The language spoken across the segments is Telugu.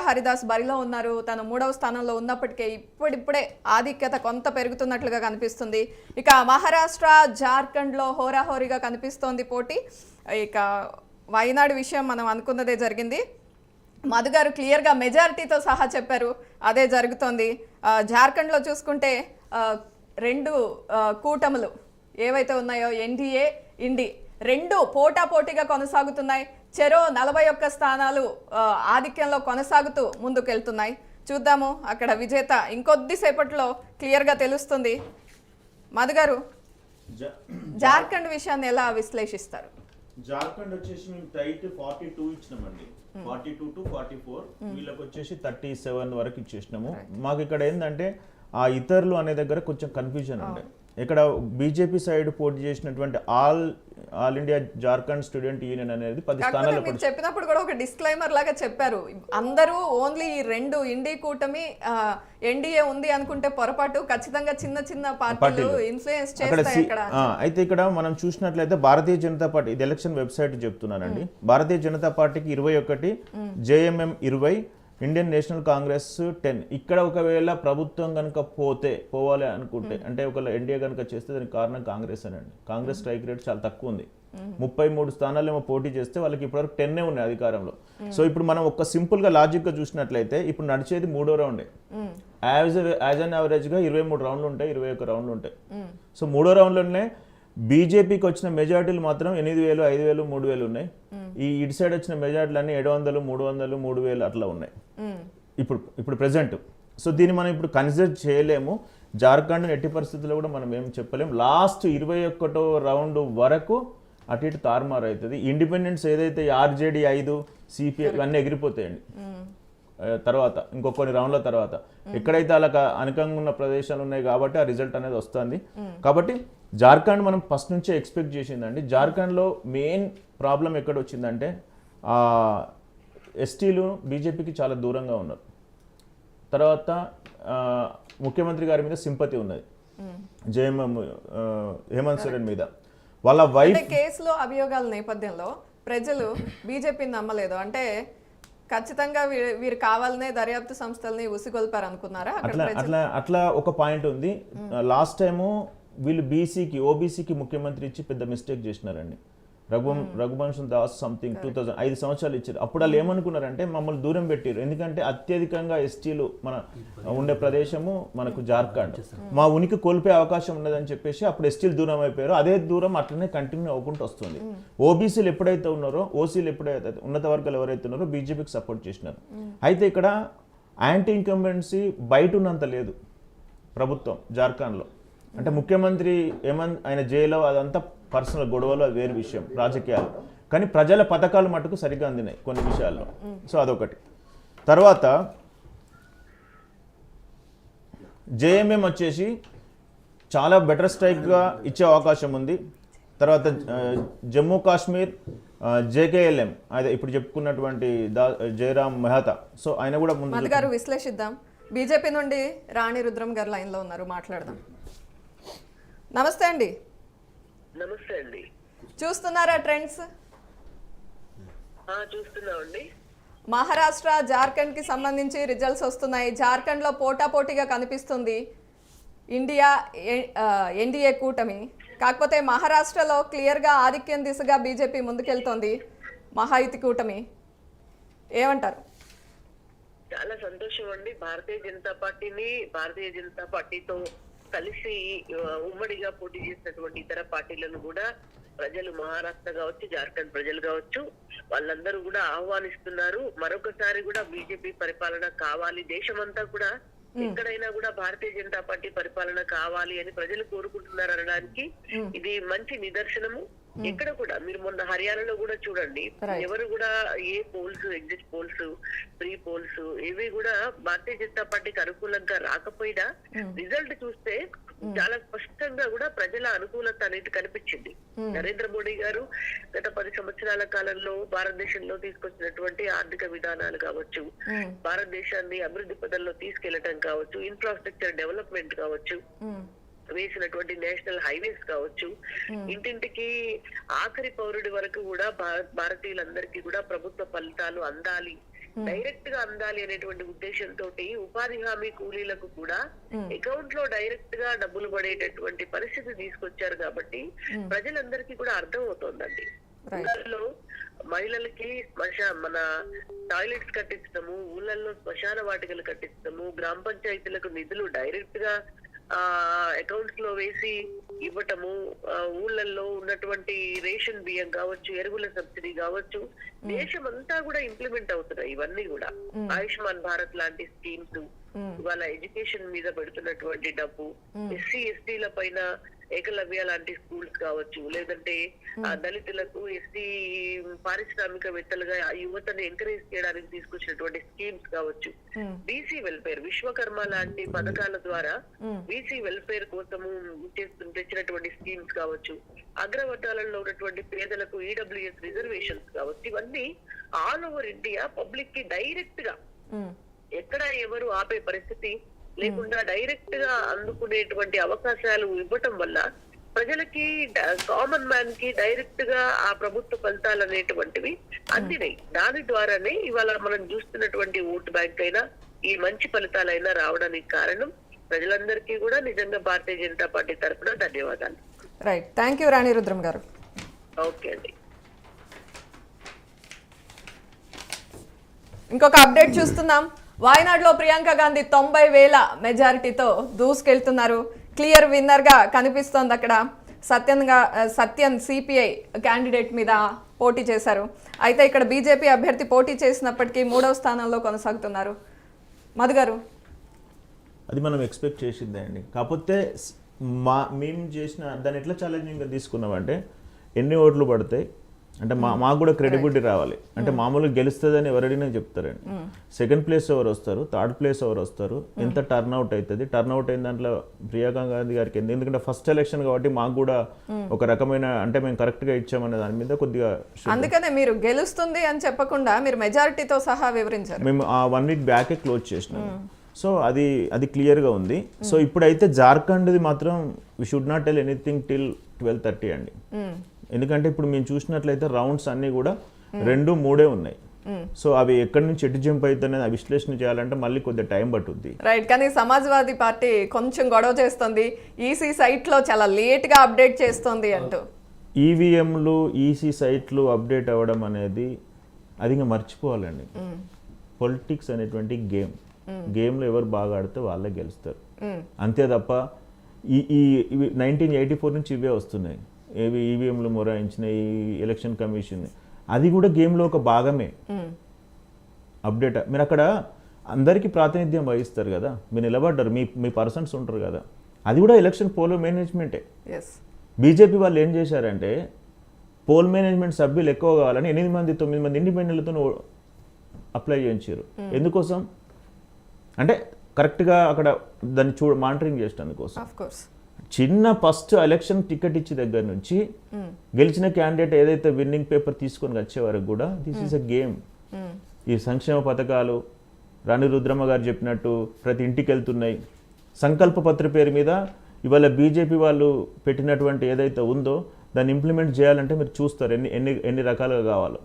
హరిదాస్ బరిలో ఉన్నారు. తను 3వ స్థానంలో ఉన్నప్పటికీ ఇప్పుడిప్పుడే ఆధిక్యత కొంత పెరుగుతున్నట్లుగా కనిపిస్తుంది. ఇక మహారాష్ట్ర, జార్ఖండ్లో హోరాహోరీగా కనిపిస్తోంది పోటీ. ఇక వయనాడు విషయం మనం అనుకున్నదే జరిగింది. మధు గారు క్లియర్గా మెజారిటీతో సహా చెప్పారు, అదే జరుగుతోంది. జార్ఖండ్లో చూసుకుంటే రెండు కూటములు ఏవైతే ఉన్నాయో ఎన్డీఏ, ఇండి రెండు పోటాపోటీగా కొనసాగుతున్నాయి. చెరో 41 స్థానాలు ఆధిక్యంలో కొనసాగుతూ ముందుకెళ్తున్నాయి. చూద్దాము అక్కడ విజేత ఇంకొద్దిసేపట్లో క్లియర్గా తెలుస్తుంది. మధు గారు, జార్ఖండ్ విషయాన్ని ఎలా విశ్లేషిస్తారు? జార్ఖండ్ వచ్చేసి మేము టైట్ 42 ఇచ్చినామండి, 42 to 44. వీళ్ళకి వచ్చేసి 37 వరకు ఇచ్చేసినాము. మాకు ఇక్కడ ఏంటంటే ఆ ఇతరులు అనే దగ్గర కొంచెం కన్ఫ్యూజన్ ఉండే. ఇక్కడ బీజేపీ సైడ్ పోటీ చేసినటువంటి all India Jharkhand student union అనేది 10 స్థానాలు చెప్పినప్పుడు కూడా ఒక డిస్క్లైమర్ లాగా చెప్పారు. అందరూ ఓన్లీ ఈ రెండు ఇండి కూటమి ఎన్డీఏ ఉంది అనుకుంటే పొరపాటు. ఖచ్చితంగా చిన్న చిన్న పార్టీలు ఇన్ఫ్లుయెన్స్ చేస్తాయి ఇక్కడ. అయితే ఇక్కడ మనం చూసినట్లయితే భారతీయ జనతా పార్టీ, ఇది ఎలక్షన్ వెబ్సైట్ చెప్తున్నానండి, భారతీయ జనతా పార్టీకి 21, జేఎంఎం 20, ఇండియన్ నేషనల్ కాంగ్రెస్ 10. ఇక్కడ ఒకవేళ ప్రభుత్వం కనుక పోవాలి అనుకుంటే, అంటే ఒకవేళ ఎన్డీఏ కనుక చేస్తే దానికి కారణం కాంగ్రెస్ అనండి. కాంగ్రెస్ స్ట్రైక్ రేట్ చాలా తక్కువ ఉంది. 33 స్థానాలు ఏమో పోటీ చేస్తే వాళ్ళకి ఇప్పటివరకు 10 ఉన్నాయి అధికారంలో. సో ఇప్పుడు మనం ఒక సింపుల్ గా లాజిక్ గా చూసినట్లయితే ఇప్పుడు నడిచేది 3వ రౌండే. యాజ్ అన్ యావరేజ్ గా 23 రౌండ్లు ఉంటాయి, 21 రౌండ్లు ఉంటాయి. సో 3వ రౌండ్లోనే బీజేపీకి వచ్చిన మెజార్టీలు మాత్రం 8,000, 5,000, 3,000 ఉన్నాయి. ఈ ఇటు సైడ్ వచ్చిన మెజార్టీలు అన్ని 700, 300, 3,000 అట్లా ఉన్నాయి ఇప్పుడు ప్రెసెంట్. సో దీన్ని మనం ఇప్పుడు కన్సిడర్ చేయలేము. జార్ఖండ్ ఎట్టి పరిస్థితుల్లో కూడా మనం ఏం చెప్పలేము. లాస్ట్ 21వ రౌండ్ వరకు అటు ఇటు తారుమారు అవుతుంది. ఇండిపెండెన్స్ ఏదైతే ఆర్జేడీ 5, సిపిఐ ఇవన్నీ ఎగిరిపోతాయండి తర్వాత ఇంకొన్ని రౌండ్ల తర్వాత. ఎక్కడైతే అలా అనుకంగా ఉన్న ప్రదేశాలు ఉన్నాయి కాబట్టి ఆ రిజల్ట్ అనేది వస్తుంది. కాబట్టి జార్ఖండ్ మనం ఫస్ట్ నుంచే ఎక్స్పెక్ట్ చేసిందండి. జార్ఖండ్లో మెయిన్ ప్రాబ్లం ఎక్కడ వచ్చిందంటే ఎస్టీలు బీజేపీకి చాలా దూరంగా ఉన్నారు. తర్వాత ముఖ్యమంత్రి గారి మీద సింపతి ఉన్నది, జేఎంఎం హేమంత్ సోరెన్ మీద. వాళ్ళ వైఫ్ కేసులో అభియోగాల నేపథ్యంలో ప్రజలు బీజేపీని నమ్మలేదు. అంటే ఖచ్చితంగా వీరు కావాలనే దర్యాప్తు సంస్థల్ని ఉసిగొల్పారు అనుకున్నారా? అట్లా ఒక పాయింట్ ఉంది. లాస్ట్ టైము వీళ్ళు బీసీకి, ఓబీసీకి ముఖ్యమంత్రి ఇచ్చి పెద్ద మిస్టేక్ చేసినారండి. రఘువంశన్ దాస్ సంథింగ్ 5 సంవత్సరాలు ఇచ్చారు. అప్పుడు వాళ్ళు ఏమనుకున్నారంటే మమ్మల్ని దూరం పెట్టారు. ఎందుకంటే అత్యధికంగా ఎస్టీలు మన ఉండే ప్రదేశము మనకు జార్ఖండ్, మా ఉనికి కోల్పోయే అవకాశం ఉన్నదని చెప్పేసి అప్పుడు ఎస్టీలు దూరం అయిపోయారు. అదే దూరం అట్లనే కంటిన్యూ అవ్వకుండా వస్తుంది. ఓబీసీలు ఎప్పుడైతే ఉన్నారో, ఓసీలు ఎప్పుడైతే, ఉన్నత వర్గాలు ఎవరైతే ఉన్నారో బీజేపీకి సపోర్ట్ చేసినారు. అయితే ఇక్కడ యాంటీ ఇన్కంబెన్సీ బయట ఉన్నంత లేదు ప్రభుత్వం జార్ఖండ్లో. అంటే ముఖ్యమంత్రి ఆయన జైల్లో అదంతా పర్సనల్ గొడవలు, అది వేరే విషయం, రాజకీయాలు. కానీ ప్రజల పథకాలు మటుకు సరిగ్గా అందినాయి కొన్ని విషయాల్లో. సో అదొకటి. తర్వాత జేఎంఎం వచ్చేసి చాలా బెటర్ స్ట్రైక్గా ఇచ్చే అవకాశం ఉంది. తర్వాత జమ్మూ కాశ్మీర్ జేకేఎల్ఎం, అదే ఇప్పుడు చెప్పుకున్నటువంటి జయరామ్ మెహతా. సో ఆయన కూడా ముందు గారు విశ్లేషిద్దాం. బీజేపీ నుండి రాణి రుద్రం గారు లైన్లో ఉన్నారు, మాట్లాడదాం. నమస్తే అండి. నమస్తే అండి. చూస్తున్నారా ట్రెండ్స్? చూస్తున్నామండి. మహారాష్ట్ర, జార్ఖండ్ కి సంబంధించి రిజల్ట్స్ వస్తున్నాయి. జార్ఖండ్ లో పోటాపోటీగా కనిపిస్తుంది ఇండియా ఎన్డీఏ కూటమి. కాకపోతే మహారాష్ట్రలో క్లియర్ గా ఆధిక్యం దిశగా బీజేపీ ముందుకెళ్తోంది, మహాయుతి కూటమి. ఏమంటారు? చాలా సంతోషం అండి. భారతీయ జనతా పార్టీతో కలిసి ఉమ్మడిగా పోటీ చేసినటువంటి ఇతర పార్టీలను కూడా ప్రజలు, మహారాష్ట్ర కావచ్చు, జార్ఖండ్ ప్రజలు కావచ్చు, వాళ్ళందరూ కూడా ఆహ్వానిస్తున్నారు. మరొకసారి కూడా బీజేపీ పరిపాలన కావాలి, దేశమంతా కూడా ఎక్కడైనా కూడా భారతీయ జనతా పార్టీ పరిపాలన కావాలి అని ప్రజలు కోరుకుంటున్నారు అనడానికి ఇది మంచి నిదర్శనము. ఎక్కడ కూడా మీరు మొన్న హర్యానాలో కూడా చూడండి, ఎవరు కూడా ఏ polls, exit polls, pre polls ఇవి కూడా భారతీయ జనతా పార్టీకి అనుకూలంగా రాకపోయినా రిజల్ట్ చూస్తే చాలా స్పష్టంగా కూడా ప్రజల అనుకూలత అనేది కనిపించింది. నరేంద్ర మోడీ గారు గత 10 సంవత్సరాల కాలంలో భారతదేశంలో తీసుకొచ్చినటువంటి ఆర్థిక విధానాలు కావచ్చు, భారతదేశాన్ని అభివృద్ధి పదంలో తీసుకెళ్లడం కావచ్చు, ఇన్ఫ్రాస్ట్రక్చర్ డెవలప్మెంట్ కావచ్చు, వేసినటువంటి నేషనల్ హైవేస్ కావచ్చు, ఇంటింటికి ఆఖరి పౌరుడి వరకు కూడా భారతీయులందరికీ కూడా ప్రభుత్వ ఫలితాలు అందాలి, డైరెక్ట్ గా అందాలి అనేటువంటి ఉద్దేశంతో ఉపాధి హామీ కూలీలకు కూడా అకౌంట్ లో డైరెక్ట్ గా డబ్బులు పడేటటువంటి పరిస్థితి తీసుకొచ్చారు కాబట్టి ప్రజలందరికీ కూడా అర్థం అవుతోందండి. ఊళ్ళల్లో మహిళలకి మన టాయిలెట్స్ కట్టించడము, ఊళ్ళల్లో శ్మశాన వాటికలు కట్టించడము, గ్రామ పంచాయతీలకు నిధులు డైరెక్ట్ గా అకౌంట్స్ లో వేసి ఇవ్వటము, ఊళ్ళల్లో ఉన్నటువంటి రేషన్ బియ్యం కావచ్చు, ఎరువుల సబ్సిడీ కావచ్చు, దేశమంతా కూడా ఇంప్లిమెంట్ అవుతున్నాయి ఇవన్నీ కూడా. ఆయుష్మాన్ భారత్ లాంటి స్కీమ్స్, ఇవాళ ఎడ్యుకేషన్ మీద పెడుతున్నటువంటి డబ్బు, ఎస్సీ ఎస్టీల పైన ఏకలవ్య లాంటి స్కూల్స్ కావచ్చు, లేదంటే దళితులకు ఎస్సీ పారిశ్రామికవేత్తలుగా యువతను ఎంకరేజ్ చేయడానికి తీసుకొచ్చినటువంటి స్కీమ్స్ కావచ్చు, బీసీ వెల్ఫేర్, విశ్వకర్మ లాంటి పథకాల ద్వారా బీసీ వెల్ఫేర్ కోసము తెచ్చినటువంటి స్కీమ్స్ కావచ్చు, అగ్రవర్గాలలో ఉన్నటువంటి పేదలకు ఈడబ్ల్యూఎస్ రిజర్వేషన్స్ కావచ్చు, ఇవన్నీ ఆల్ ఓవర్ ఇండియా పబ్లిక్ కి డైరెక్ట్ గా ఎక్కడ ఎవరు ఆపే పరిస్థితి లేకుండా డైరెక్ట్ గా అందుకునేటువంటి అవకాశాలు ఇవ్వటం వల్ల ప్రజలకి, కామన్ మ్యాన్ కి డైరెక్ట్ గా ఆ ప్రభుత్వ ఫలితాలు అనేటువంటివి అందినాయి. దాని ద్వారానే ఇవాళ మనం చూస్తున్నటువంటి ఓటు బ్యాంక్ అయినా ఈ మంచి ఫలితాలైనా రావడానికి కారణం ప్రజలందరికీ కూడా నిజంగా భారతీయ జనతా పార్టీ తరఫున ధన్యవాదాలు. రైట్, థ్యాంక్ యూ రాణి రుద్రం గారు. ఓకే అండి. ఇంకొక అప్డేట్ చూస్తున్నాం. వాయనాడులో ప్రియాంక గాంధీ 90,000 మెజారిటీతో దూసుకెళ్తున్నారు. క్లియర్ విన్నర్ గా కనిపిస్తోంది. అక్కడ సత్యన్ సిపిఐ క్యాండిడేట్ మీద పోటీ చేశారు. అయితే ఇక్కడ బీజేపీ అభ్యర్థి పోటీ చేసినప్పటికీ 3వ స్థానంలో కొనసాగుతున్నారు. మధు గారు, అది మనం ఎక్స్పెక్ట్ చేసిందే అండి. కాకపోతే మేము చేసిన దాన్ని ఎట్లా ఛాలెంజింగ్గా తీసుకున్నామంటే, ఎన్ని ఓట్లు పడతాయి అంటే మాకు కూడా క్రెడిబిలిటీ రావాలి. అంటే మామూలుగా గెలుస్తుందని ఎవరైనా చెప్తారండి. సెకండ్ ప్లేస్ ఎవరు వస్తారు, థర్డ్ ప్లేస్ ఎవరు వస్తారు, ఎంత టర్న్అవుట్ అవుతుంది, టర్న్అవుట్ అయిన దాంట్లో ప్రియాంక గాంధీ గారికి ఎందుకంటే ఫస్ట్ ఎలక్షన్ కాబట్టి మాకు కూడా ఒక రకమైన అంటే మేము కరెక్ట్గా ఇచ్చామనే దాని మీద కొద్దిగా, అందుకనే మీరు గెలుస్తుంది అని చెప్పకుండా మీరు మెజారిటీతో సహా వివరించారు. మేము ఆ 1 వీక్ బ్యాకే క్లోజ్ చేసినాము. సో అది క్లియర్గా ఉంది. సో ఇప్పుడైతే జార్ఖండ్ది మాత్రం we should not tell anything till 12:30 అండి. ఎందుకంటే ఇప్పుడు మేము చూసినట్లయితే రౌండ్స్ అన్నీ కూడా 2, 3 ఉన్నాయి. సో అవి ఎక్కడి నుంచి ఎటు జంప్ అవుతుంది విశ్లేషణ చేయాలంటే మళ్ళీ కొద్దిగా టైం పట్టుద్ది. రైట్, కానీ సమాజ్వాదీ పార్టీ కొంచెం గొడవ చేస్తుంది. ఈసీ సైట్లో చాలా లేట్గా అప్డేట్ చేస్తుంది అంటూ. ఈవీఎంలు ఈసీ సైట్లు అప్డేట్ అవ్వడం అనేది అది ఇంకా మర్చిపోవాలండి. పొలిటిక్స్ అనేటువంటి గేమ్లో ఎవరు బాగా ఆడితే వాళ్ళే గెలుస్తారు. అంతే తప్ప ఈ 1984 నుంచి ఇవే వస్తున్నాయి. ఏవి ఈవీఎంలు మొరాయించిన ఈ ఎలక్షన్ కమిషన్, అది కూడా గేమ్లో ఒక భాగమే. అప్డేట్ మీరు అక్కడ అందరికీ ప్రాతినిధ్యం వహిస్తారు కదా, మీరు నిలబడ్డారు, మీ పర్సన్స్ ఉంటారు కదా, అది కూడా ఎలక్షన్ పోల్ మేనేజ్మెంటే. బీజేపీ వాళ్ళు ఏం చేశారంటే పోల్ మేనేజ్మెంట్ సభ్యులు ఎక్కువ కావాలని 8 మంది 9 మంది ఇండిపెండెంట్లతో అప్లై చేయించారు. ఎందుకోసం అంటే కరెక్ట్గా అక్కడ దాన్ని మానిటరింగ్ చేసేందుకోసం. చిన్న ఫస్ట్ ఎలక్షన్ టికెట్ ఇచ్చే దగ్గర నుంచి గెలిచిన క్యాండిడేట్ ఏదైతే విన్నింగ్ పేపర్ తీసుకొని వచ్చే వరకు కూడా దిస్ ఈస్ అ గేమ్. ఈ సంక్షేమ పథకాలు రాణి రుద్రమ్మ గారు చెప్పినట్టు ప్రతి ఇంటికి వెళ్తున్నాయి. సంకల్ప పత్ర పేరు మీద ఇవాళ బీజేపీ వాళ్ళు పెట్టినటువంటి ఏదైతే ఉందో దాన్ని ఇంప్లిమెంట్ చేయాలంటే మీరు చూస్తారు ఎన్ని రకాలుగా కావాలో.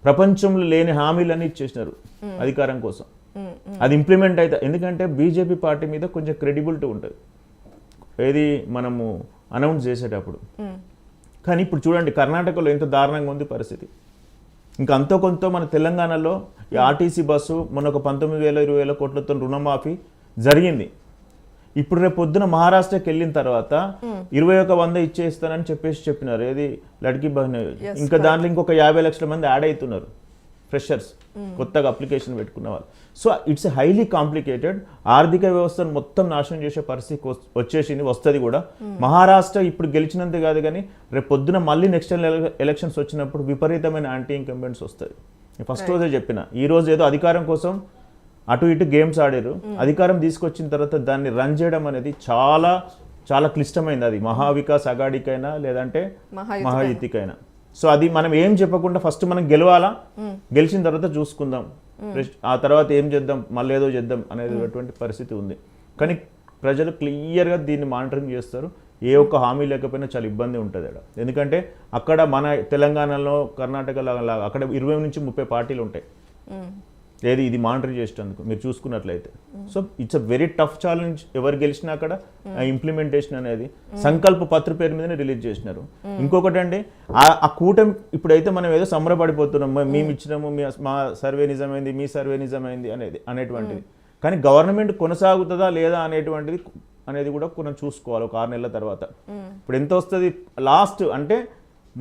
ప్రపంచంలో లేని హామీలన్నీ ఇచ్చేసినారు అధికారం కోసం. అది ఇంప్లిమెంట్ అయితే ఎందుకంటే బీజేపీ పార్టీ మీద కొంచెం క్రెడిబిలిటీ ఉంటుంది ఏది మనము అనౌన్స్ చేసేటప్పుడు. కానీ ఇప్పుడు చూడండి కర్ణాటకలో ఎంత దారుణంగా ఉంది పరిస్థితి. ఇంకా అంతో కొంత మన తెలంగాణలో ఈ ఆర్టీసీ బస్సు మొన్న ఒక 19,000-20,000 కోట్లతో రుణమాఫీ జరిగింది. ఇప్పుడు రేపు పొద్దున మహారాష్ట్రకి వెళ్ళిన తర్వాత 21,100 ఇచ్చేస్తానని చెప్పినారు. ఏది లడ్కీ బహన్. ఇంకా దాంట్లో ఇంకొక 50 లక్షల మంది యాడ్ అవుతున్నారు ఫ్రెషర్స్, కొత్తగా అప్లికేషన్ పెట్టుకున్న వాళ్ళు. So it's highly complicated. ఆర్థిక వ్యవస్థను మొత్తం నాశనం చేసే పరిస్థితి వచ్చేసింది, వస్తుంది కూడా. మహారాష్ట్ర ఇప్పుడు గెలిచినంత కాదు కానీ రేపు పొద్దున మళ్ళీ నెక్స్ట్ ఎలక్షన్స్ వచ్చినప్పుడు విపరీతమైన యాంటీ ఇన్కంబెంట్స్ వస్తుంది. ఫస్ట్ రోజే చెప్పిన, ఈ రోజు ఏదో అధికారం కోసం అటు ఇటు గేమ్స్ ఆడారు. అధికారం తీసుకొచ్చిన తర్వాత దాన్ని రన్ చేయడం అనేది చాలా చాలా క్లిష్టమైంది. అది మహావికాస్ అఘాడీకైనా లేదంటే మహాయుతికైనా. సో అది మనం ఏం చెప్పకుండా ఫస్ట్ మనం గెలవాలా, గెలిచిన తర్వాత చూసుకుందాం, ఆ తర్వాత ఏం చేద్దాం, మళ్ళీ ఏదో చేద్దాం అనేటువంటి పరిస్థితి ఉంది. కానీ ప్రజలు క్లియర్గా దీన్ని మానిటరింగ్ చేస్తారు. ఏ ఒక్క హామీ లేకపోయినా చాలా ఇబ్బంది ఉంటుంది అక్కడ. ఎందుకంటే అక్కడ మన తెలంగాణలో కర్ణాటకలో అక్కడ 20 నుంచి 30 పార్టీలు ఉంటాయి. ఏది ఇది మానిటర్ చేసేందుకు మీరు చూసుకున్నట్లయితే. So it's a very tough challenge. ఎవరు గెలిచినా అక్కడ ఇంప్లిమెంటేషన్ అనేది సంకల్ప పత్ర పేరు మీదనే రిలీజ్ చేసినారు. ఇంకొకటి అండి, ఆ కూటమి ఇప్పుడైతే మనం ఏదో సంబరపడిపోతున్నాం, మేము ఇచ్చినాము, మా సర్వే నిజమైంది, మీ సర్వే నిజమైంది అనేటువంటిది. కానీ గవర్నమెంట్ కొనసాగుతుందా లేదా అనేది కూడా మనం చూసుకోవాలి ఒక 6 నెలల తర్వాత. ఇప్పుడు ఎంత వస్తుంది లాస్ట్ అంటే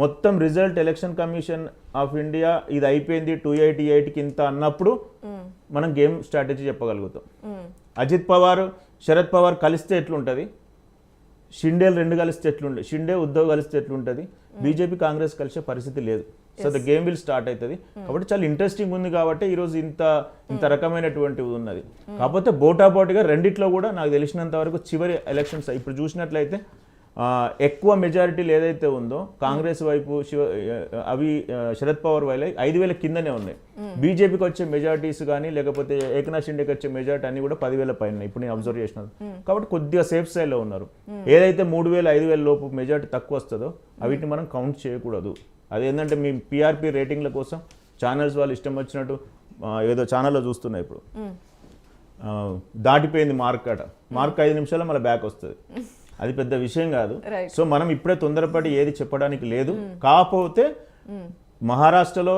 మొత్తం result election commission of India ఇది అయిపోయింది 288కి ఇంత అన్నప్పుడు మనం గేమ్ స్ట్రాటజీ చెప్పగలుగుతాం. అజిత్ పవార్ శరద్ పవార్ కలిస్తే ఎట్లుంటుంది, షిండేలు 2 కలిస్తే ఎట్లుంటుంది, షిండే ఉద్ధవ్ కలిస్తే ఎట్లుంటుంది, బీజేపీ కాంగ్రెస్ కలిసే పరిస్థితి లేదు. So the game will start అవుతుంది. కాబట్టి చాలా ఇంట్రెస్టింగ్ ఉంది కాబట్టి ఈరోజు ఇంత రకమైనటువంటిది ఉన్నది. కాకపోతే బోటాబోటిగా రెండిట్లో కూడా నాకు తెలిసినంత వరకు చివరి ఎలక్షన్స్ ఇప్పుడు చూసినట్లయితే ఎక్కువ మెజారిటీలు ఏదైతే ఉందో కాంగ్రెస్ వైపు శరద్ పవార్ వైపు 5,000 కిందనే ఉన్నాయి. బీజేపీకి వచ్చే మెజారిటీస్ కానీ లేకపోతే ఏకనాథ్ షిండేకి వచ్చే మెజారిటీ అన్ని కూడా 10,000 పైన ఇప్పుడు నేను అబ్జర్వ్ చేసినాను. కాబట్టి కొద్దిగా సేఫ్ సైడ్లో ఉన్నారు. ఏదైతే 3,000 5,000 లోపు మెజారిటీ తక్కువ వస్తుందో అవిటిని మనం కౌంట్ చేయకూడదు. అదేంటంటే మీ పిఆర్పి రేటింగ్ల కోసం ఛానల్స్ వాళ్ళు ఇష్టం వచ్చినట్టు ఏదో ఛానల్లో చూస్తున్నాయి. ఇప్పుడు దాటిపోయింది మార్క్ 5 నిమిషాల్లో మళ్ళీ బ్యాక్ వస్తుంది. అది పెద్ద విషయం కాదు. సో మనం ఇప్పుడే తొందరపడి ఏది చెప్పడానికి లేదు. కాకపోతే మహారాష్ట్రలో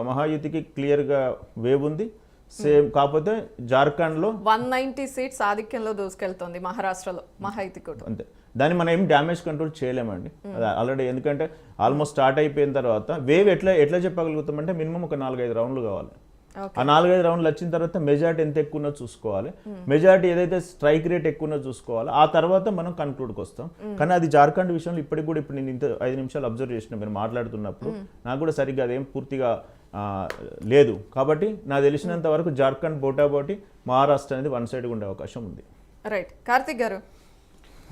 మహాయుతికి క్లియర్గా వేవ్ ఉంది. సేమ్ కాకపోతే జార్ఖండ్లో 190 సీట్స్ ఆధిక్యంలో దూసుకెళ్తుంది మహారాష్ట్రలో మహాయుతి కూటమి. అంతే, దాన్ని మనం ఏం డ్యామేజ్ కంట్రోల్ చేయలేమండి. అది ఆల్రెడీ ఎందుకంటే ఆల్మోస్ట్ స్టార్ట్ అయిపోయిన తర్వాత వేవ్ ఎట్లా చెప్పగలుగుతామంటే మినిమం ఒక 4-5 రౌండ్లు కావాలి. ఆ 4-5 రౌండ్లు వచ్చిన తర్వాత మెజారిటీ ఎంత ఎక్కువ ఉన్నో చూసుకోవాలి. మెజారిటీ ఏదైతే స్ట్రైక్ రేట్ ఎక్కువ ఉన్నో చూసుకోవాలి. ఆ తర్వాత మనం కన్క్లూడ్కి వస్తాం. కానీ అది జార్ఖండ్ విషయంలో ఇప్పటికి కూడా ఇప్పుడు నేను ఇంత 5 నిమిషాలు అబ్జర్వ్ చేసిన మీరు మాట్లాడుతున్నప్పుడు నాకు కూడా సరిగ్గా అదేం పూర్తిగా లేదు. కాబట్టి నాకు తెలిసినంత వరకు జార్ఖండ్ బోటాబోటి, మహారాష్ట్ర అనేది వన్ సైడ్గా ఉండే అవకాశం ఉంది. రైట్, కార్తిక్ గారు.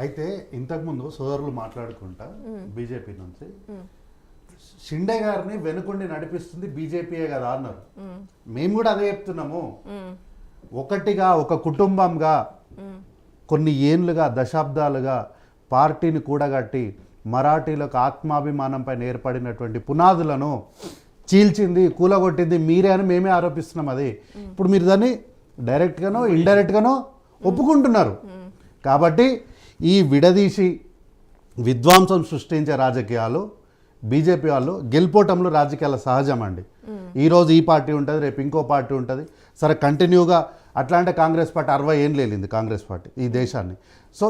అయితే ఇంతకుముందు సోదరులు మాట్లాడుకుంటా బీజేపీ నుంచి షిండే గారిని వెనుకుండి నడిపిస్తుంది బీజేపీయే కదా అన్నారు. మేము కూడా అదే చెప్తున్నాము. ఒకటిగా ఒక కుటుంబంగా కొన్ని ఏండ్లుగా దశాబ్దాలుగా పార్టీని కూడగట్టి మరాఠీలకు ఆత్మాభిమానంపై ఏర్పడినటువంటి పునాదులను చీల్చింది, కూలగొట్టింది మీరే అని మేమే ఆరోపిస్తున్నాం. అది ఇప్పుడు మీరు దాన్ని డైరెక్ట్గానో ఇండైరెక్ట్గానో ఒప్పుకుంటున్నారు. కాబట్టి ఈ విడదీసి విధ్వంసం సృష్టించే రాజకీయాలు బీజేపీ వాళ్ళు గెలుపోవటంలో రాజకీయాల సహజం అండి. ఈరోజు ఈ పార్టీ ఉంటుంది, రేపు ఇంకో పార్టీ ఉంటుంది. సరే కంటిన్యూగా అట్లా అంటే కాంగ్రెస్ పార్టీ 60 ఏళ్ళు వెళ్ళింది కాంగ్రెస్ పార్టీ ఈ దేశాన్ని. సో